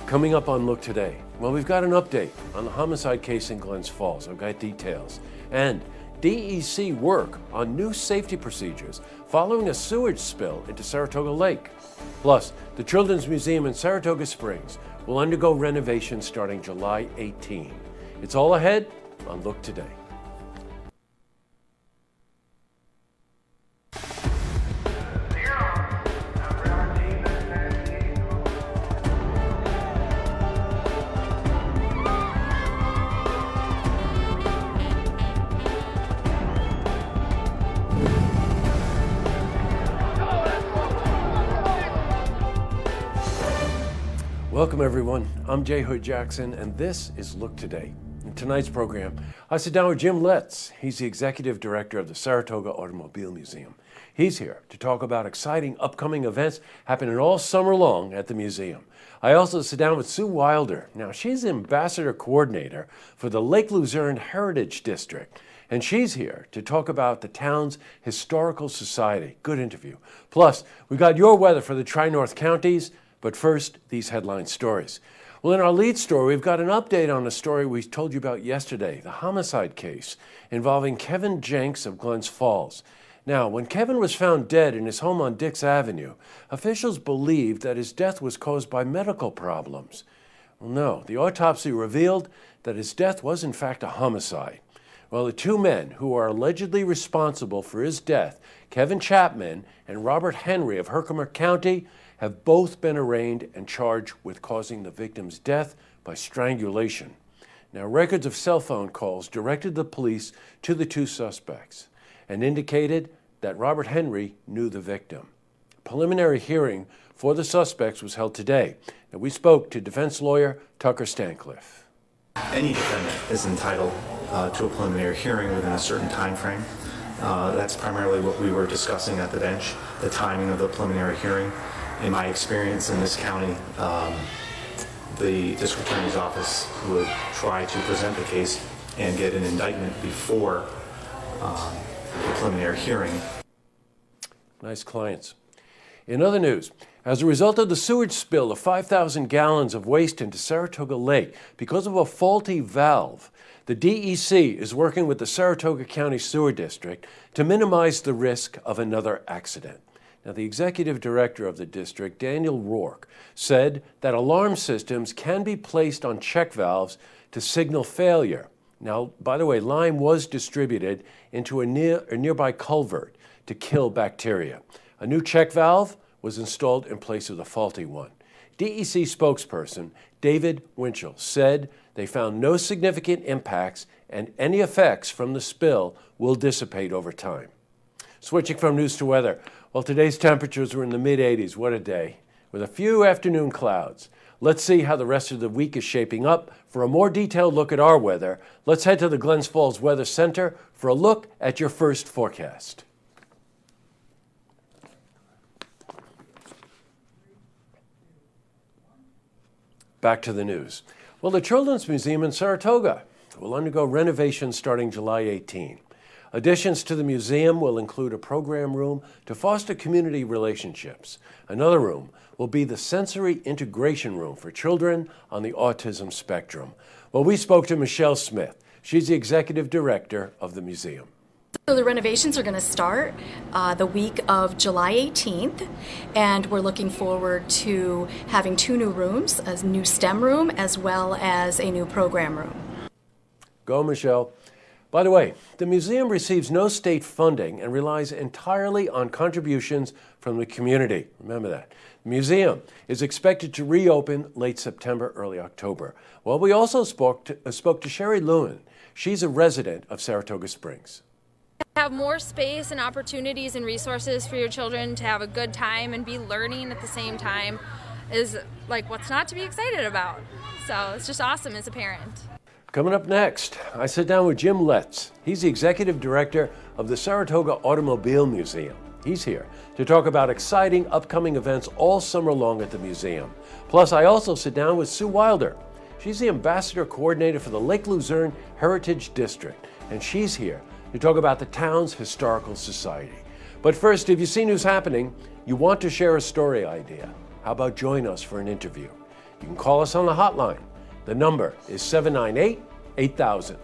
Coming up on Look Today, well, we've got an update on the homicide case in Glens Falls. I've got details. And DEC work on new safety procedures following a sewage spill into Saratoga Lake. Plus, the Children's Museum in Saratoga Springs will undergo renovation starting July 18. It's all ahead on Look Today. Welcome everyone, I'm Jay Hood Jackson and this is Look Today. In tonight's program, I sit down with Jim Letts. He's the Executive Director of the Saratoga Automobile Museum. He's here to talk about exciting upcoming events happening all summer long at the museum. I also sit down with Sue Wilder. Now she's Ambassador Coordinator for the Lake Luzerne Heritage District. And she's here to talk about the town's historical society. Good interview. Plus, we got your weather for the Tri-North counties. But first, these headline stories. Well, in our lead story, we've got an update on a story we told you about yesterday, the homicide case involving Kevin Jenks of Glens Falls. Now, when Kevin was found dead in his home on Dix Avenue, officials believed that his death was caused by medical problems. Well, no, the autopsy revealed that his death was in fact a homicide. Well, the two men who are allegedly responsible for his death, Kevin Chapman and Robert Henry of Herkimer County, have both been arraigned and charged with causing the victim's death by strangulation. Now, records of cell phone calls directed the police to the two suspects and indicated that Robert Henry knew the victim. A preliminary hearing for the suspects was held today, and we spoke to defense lawyer Tucker Stancliffe. Any defendant is entitled to a preliminary hearing within a certain time frame. That's primarily what we were discussing at the bench, the timing of the preliminary hearing. In my experience in this county, the district attorney's office would try to present the case and get an indictment before the preliminary hearing. Nice clients. In other news, as a result of the sewage spill of 5,000 gallons of waste into Saratoga Lake because of a faulty valve, the DEC is working with the Saratoga County Sewer District to minimize the risk of another accident. Now, the executive director of the district, Daniel Rourke, said that alarm systems can be placed on check valves to signal failure. Now, by the way, lime was distributed into a nearby culvert to kill bacteria. A new check valve was installed in place of the faulty one. DEC spokesperson David Winchell said they found no significant impacts and any effects from the spill will dissipate over time. Switching from news to weather. Well, today's temperatures were in the mid-80s. What a day, with a few afternoon clouds. Let's see how the rest of the week is shaping up. For a more detailed look at our weather, let's head to the Glens Falls Weather Center for a look at your first forecast. Back to the news. Well, the Children's Museum in Saratoga will undergo renovations starting July 18. Additions to the museum will include a program room to foster community relationships. Another room will be the sensory integration room for children on the autism spectrum. Well, we spoke to Michelle Smith. She's the executive director of the museum. So the renovations are going to start the week of July 18th, and we're looking forward to having two new rooms, a new STEM room as well as a new program room. Go, Michelle. By the way, the museum receives no state funding and relies entirely on contributions from the community. Remember that. The museum is expected to reopen late September, early October. Well, we also spoke to Sherry Lewin. She's a resident of Saratoga Springs. Have more space and opportunities and resources for your children to have a good time and be learning at the same time is like what's not to be excited about. So it's just awesome as a parent. Coming up next, I sit down with Jim Letts. He's the executive director of the Saratoga Automobile Museum. He's here to talk about exciting upcoming events all summer long at the museum. Plus, I also sit down with Sue Wilder. She's the ambassador coordinator for the Lake Luzerne Heritage District, and she's here to talk about the town's historical society. But first, if you see news happening, you want to share a story idea, how about join us for an interview? You can call us on the hotline. The number is 798-8000.